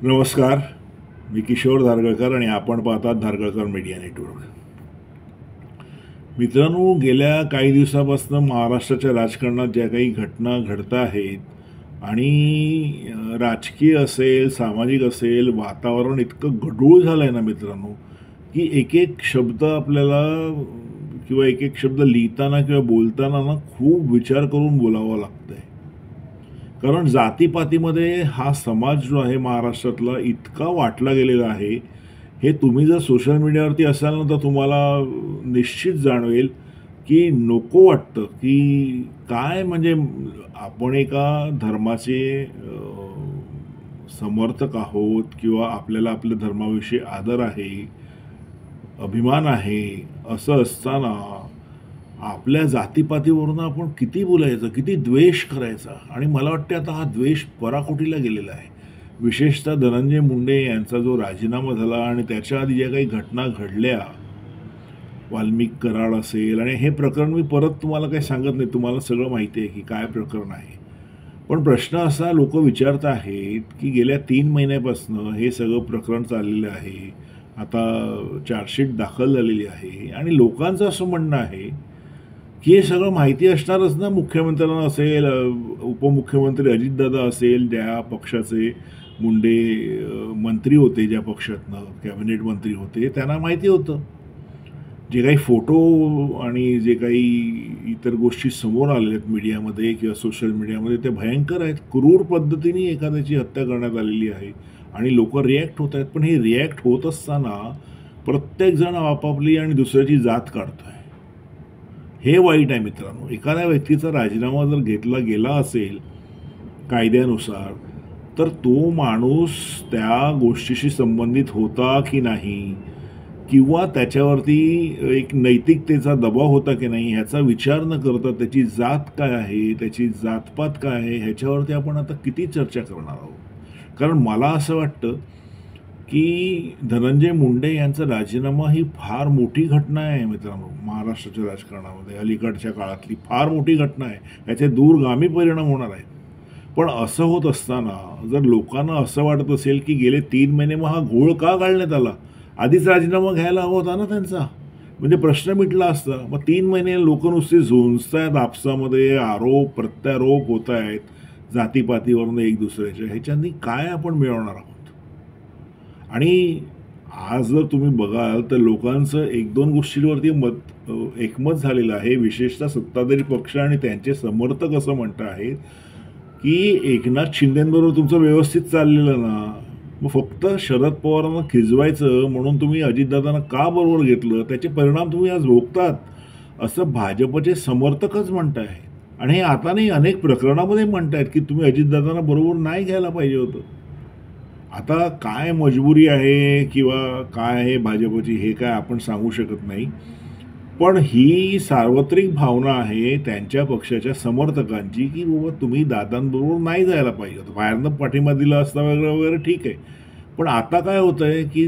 नमस्कार. मी किशोर धारगळकर आणि आपण पाहतात धारगळकर मीडिया नेटवर्क. मित्रांनो, गेल्या काही दिवसापासून महाराष्ट्राच्या राजकारणात ज्या काही घटना घडत आहेत आणि राजकीय असेल, सामाजिक असेल, वातावरण इतकं गढूळ झालं आहे ना मित्रांनो, की एक एक शब्द आपल्याला किंवा एक एक शब्द लिहिताना किंवा बोलताना ना खूप विचार करून बोलावं लागतं आहे. कारण जातीपातीमध्ये हा समाज जो आहे महाराष्ट्रातला इतका वाटला गेलेला आहे. हे तुम्ही जर सोशल मीडियावरती असाल ना तर तुम्हाला निश्चित जाणवेल की नको वाटतं की काय म्हणजे आपण एका धर्माचे समर्थक आहोत किंवा आपल्याला आपल्या धर्माविषयी आदर आहे, अभिमान आहे. असं असताना आपल्या जातीपातीवरून आपण किती बोलायचं, किती द्वेष करायचा. आणि मला वाटतं आता हा द्वेष पराकोटीला गेलेला आहे. विशेषतः धनंजय मुंडे यांचा जो राजीनामा झाला आणि त्याच्या आधी ज्या काही घटना घडल्या, वाल्मिक कराड असेल, आणि हे प्रकरण मी परत तुम्हाला काही सांगत नाही, तुम्हाला सगळं माहिती आहे की काय प्रकरण आहे. पण प्रश्न असा लोक विचारत आहेत की गेल्या 3 महिन्यापासून हे सगळं प्रकरण चाललेलं आहे. आता चार्जशीट दाखल झालेली आहे आणि लोकांचं असं म्हणणं आहे की हे सगळं माहिती असणारच ना मुख्यमंत्र्यांना असेल, उपमुख्यमंत्री अजितदादा असेल, ज्या पक्षाचे मुंडे मंत्री होते, ज्या पक्षातनं कॅबिनेट मंत्री होते, त्यांना माहिती होतं. जे काही फोटो आणि जे काही इतर गोष्टी समोर आलेल्या आहेत मीडियामध्ये किंवा सोशल मीडियामध्ये ते भयंकर आहेत. क्रूर पद्धतीने एखाद्याची हत्या करण्यात आलेली आहे आणि लोक रिॲक्ट होत आहेत. पण हे रिॲक्ट होत असताना प्रत्येकजण आपापली आणि दुसऱ्याची जात काढतो आहे. हे वाईट आहे मित्रांनो. एखाद्या व्यक्तीचा राजीनामा जर घेतला गेला असेल कायद्यानुसार तर तो माणूस त्या गोष्टीशी संबंधित होता की नाही, किंवा त्याच्यावरती एक नैतिकतेचा दबाव होता की नाही ह्याचा विचार न करता त्याची जात काय आहे, त्याची जातपात काय आहे, ह्याच्यावरती आपण आता किती चर्चा करणार आहोत. कारण मला असं वाटतं की धनंजय मुंडे यांचा राजीनामा ही फार मोठी घटना आहे मित्रांनो. महाराष्ट्राच्या राजकारणामध्ये अलीकडच्या काळातली फार मोठी घटना आहे. याचे दूरगामी परिणाम होणार आहेत. पण असं होत असताना जर लोकांना असं वाटत असेल की गेले 3 महिने मग हा घोळ का घालण्यात आला, आधीच राजीनामा घ्यायला हवा होता ना त्यांचा, म्हणजे प्रश्न मिटला असता. मग 3 महिने लोक नुसते झुंजतायत आपसामध्ये, आरोप प्रत्यारोप होत आहेत जातीपातीवरून एक दुसऱ्याच्या. ह्याच्यानी काय आपण मिळवणार आहोत. आणि आज जर तुम्ही बघाल तर लोकांचं 1-2 गोष्टींवरती एकमत झालेलं आहे. विशेषतः सत्ताधारी पक्ष आणि त्यांचे समर्थक असं म्हणत आहेत की एकनाथ शिंदेंबरोबर तुमचं व्यवस्थित चाललेलं ना, मग फक्त शरद पवारांना खिजवायचं म्हणून तुम्ही अजितदादांना का बरोबर घेतलं, त्याचे परिणाम तुम्ही आज भोगतात, असं भाजपचे समर्थकच म्हणत आहेत. आणि हे आता नाही, अनेक प्रकरणामध्ये म्हणतायत की तुम्ही अजितदादांना बरोबर नाही घ्यायला पाहिजे होतं. आता काय मजबुरी आहे किंवा काय आहे भाजपची हे काय आपण सांगू शकत नाही. पण ही सार्वत्रिक भावना आहे त्यांच्या पक्षाच्या समर्थकांची की बाबा तुम्ही दादांबरोबर नाही जायला पाहिजे होतं. बाहेरनं पाठिंबा दिला असता वगैरे वगैरे ठीक आहे. पण आता काय होतं आहे की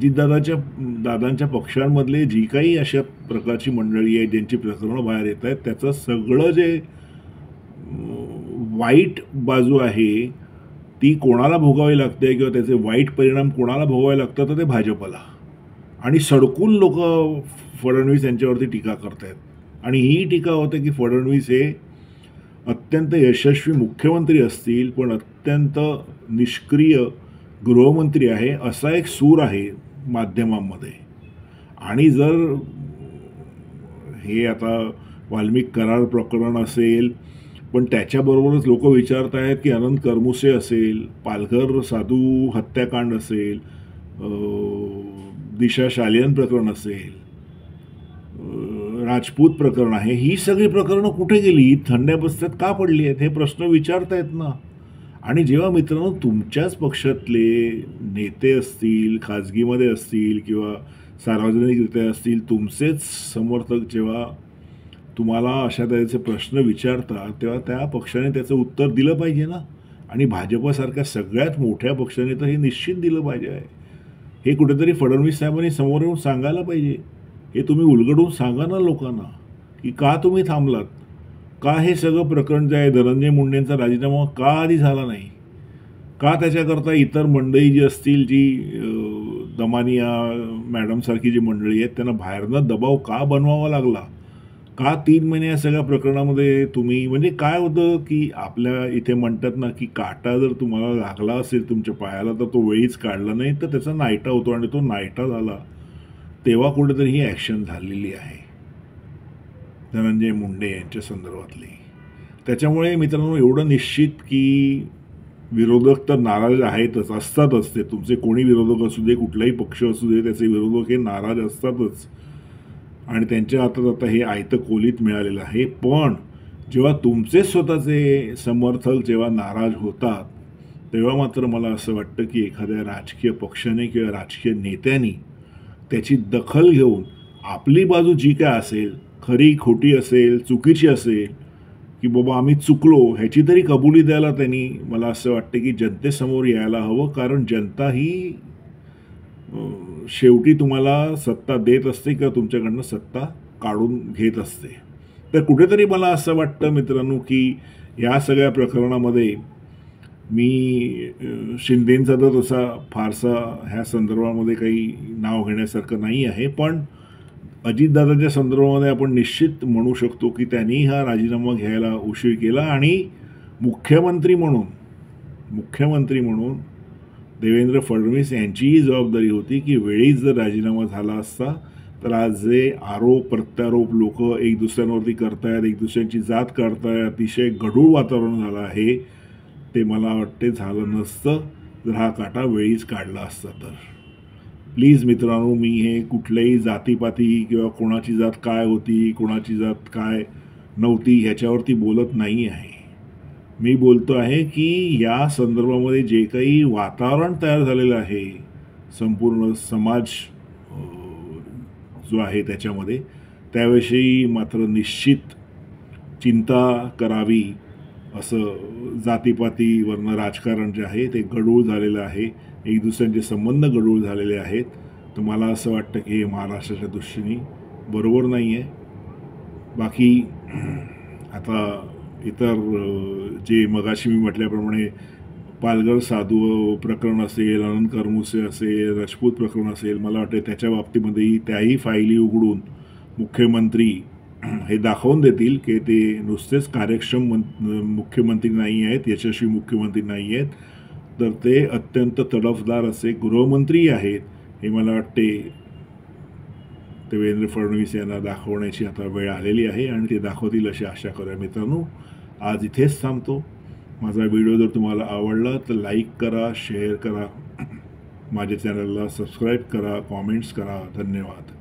दादांच्या पक्षांमधले जी काही अशा प्रकारची मंडळी आहे ज्यांची प्रकरणं बाहेर येत आहेत, त्याचं सगळं जे वाईट बाजू आहे ती कोणाला भोगावी लागते किंवा त्याचे वाईट परिणाम कोणाला भोगावे लागतात, तर ते भाजपला. आणि सडकून लोक फडणवीस यांच्यावरती टीका करतायत. आणि ही टीका होते की फडणवीस हे अत्यंत यशस्वी मुख्यमंत्री असतील पण अत्यंत निष्क्रिय गृहमंत्री आहे, असा एक सूर आहे माध्यमांमध्ये. आणि जर हे आता वाल्मिक कराड प्रकरण असेल, पण त्याच्याबरोबरच लोक विचारत आहेत की अनंत करमुसे असेल, पालघर साधू हत्याकांड असेल, दिशा शालियन प्रकरण असेल, राजपूत प्रकरण आहे, ही सगळी प्रकरणं कुठे गेली, थंड्या बस्त्यात का पडली आहेत, हे प्रश्न विचारतायत ना. आणि जेव्हा मित्रांनो तुमच्याच पक्षातले नेते असतील, खाजगीमध्ये असतील किंवा सार्वजनिकरित्या असतील, तुमचेच समर्थक जेव्हा तुम्हाला अशा तऱ्हेचे प्रश्न विचारतात, तेव्हा त्या पक्षाने त्याचं उत्तर दिलं पाहिजे ना. आणि भाजपसारख्या सगळ्यात मोठ्या पक्षाने तर हे निश्चित दिलं पाहिजे आहे. हे कुठेतरी फडणवीस साहेबांनी समोर येऊन सांगायला पाहिजे. हे तुम्ही उलगडून सांगा ना लोकांना की का तुम्ही थांबलात, का हे सगळं प्रकरण जे आहे धनंजय मुंडेंचा राजीनामा का आधी झाला नाही. का त्याच्याकरता इतर मंडळी जी असतील, जी दमानिया मॅडमसारखी जी मंडळी आहेत, त्यांना बाहेरनं दबाव का बनवावा लागला? का 3 महिने या सगळ्या प्रकरणामध्ये तुम्ही, म्हणजे काय होतं, की आपल्या इथे म्हणतात ना, की काटा जर तुम्हाला लागला असेल तुमच्या पायाला, तर तो वेळीच काढला नाही, तर त्याचा नायटा होतो आणि तो नायटा झाला, तेव्हा कुठेतरी ही ॲक्शन झालेली आहे धनंजय मुंडे यांच्या संदर्भातली. त्याच्यामुळे मित्रांनो एवढं निश्चित, की विरोधक तर नाराज आहेतच, असतातच ते. तुमचे कोणी विरोधक असू दे, कुठलाही पक्ष असू दे, त्याचे विरोधक हे नाराज असतातच आणि त्यांच्या हातात आता हे आयतं कोलीत मिळालेलं आहे. पण जेव्हा तुमचे स्वतःचे समर्थक जेव्हा नाराज होतात, तेव्हा मात्र मला असं वाटतं, की एखाद्या राजकीय पक्षाने किंवा राजकीय नेत्यांनी त्याची दखल घेऊन आपली बाजू जी काय असेल, खरी खोटी असेल, चुकीची असेल, की बाबा आम्ही चुकलो ह्याची तरी कबुली द्यायला त्यांनी, मला असं वाटतं, की जनतेसमोर यायला हवं. कारण जनता ही शेवटी तुम्हाला सत्ता देत असते किंवा तुमच्याकडनं सत्ता काढून घेत असते. तर कुठेतरी मला असं वाटतं मित्रांनो, की या सगळ्या प्रकरणामध्ये मी शिंदेंचा तर तसा फारसा ह्या संदर्भामध्ये काही नाव घेण्यासारखं नाही आहे. पण अजितदादाच्या संदर्भामध्ये आपण निश्चित म्हणू शकतो, की त्यांनी हा राजीनामा घ्यायला उशीर केला आणि मुख्यमंत्री म्हणून देवेंद्र फडणवीस यांचीही जबाबदारी होती, की वेळीच जर राजीनामा झाला असता तर आज जे आरोप प्रत्यारोप लोक एक दुसऱ्यांवरती करतायत, एक दुसऱ्यांची जात काढतायत, अतिशय गढूळ वातावरण झालं आहे, ते मला वाटते झालं नसतं जर हा काटा वेळीच काढला असता तर. प्लीज मित्रांनो, मी हे कुठल्याही जातीपाती किंवा कोणाची जात काय होती, कोणाची जात काय नव्हती ह्याच्यावरती बोलत नाही आहे. मी बोलतो आहे, की या संदर्भामध्ये जे काही वातावरण तयार झालेलं आहे, संपूर्ण समाज जो आहे त्याच्यामध्ये, त्याविषयी मात्र निश्चित चिंता करावी. असं जातीपातीवरनं राजकारण जे आहे ते गढूळ झालेलं आहे, एक दुसऱ्यांचे संबंध गढूळ झालेले आहेत. तर मला असं वाटतं, की हे महाराष्ट्राच्या दृष्टीने बरोबर नाही आहे. बाकी आता इतर जे मगाशी मी म्हटल्याप्रमाणे पालघर साधू प्रकरण असेल, अनंत करमुसे असेल, राजपूत प्रकरण असेल, मला वाटतं त्याच्या बाबतीमध्येही त्याही फायली उघडून मुख्यमंत्री हे दाखवून देतील, की ते नुसतेच कार्यक्षम मुख्यमंत्री नाही आहेत, यशस्वी मुख्यमंत्री नाही आहेत, तर ते अत्यंत तडफदार असे गृहमंत्री आहेत. हे मला वाटते देवेंद्र फडणवीस यांना दाखवण्याची आता वेळ आलेली आहे आणि ते दाखवतील अशी आशा करूया. मित्रांनो, आज इथेच थांबतो. माझा व्हिडिओ जर तुम्हाला आवडला तर लाईक करा, शेअर करा, माझ्या चॅनलला सबस्क्राईब करा, कॉमेंट्स करा. धन्यवाद.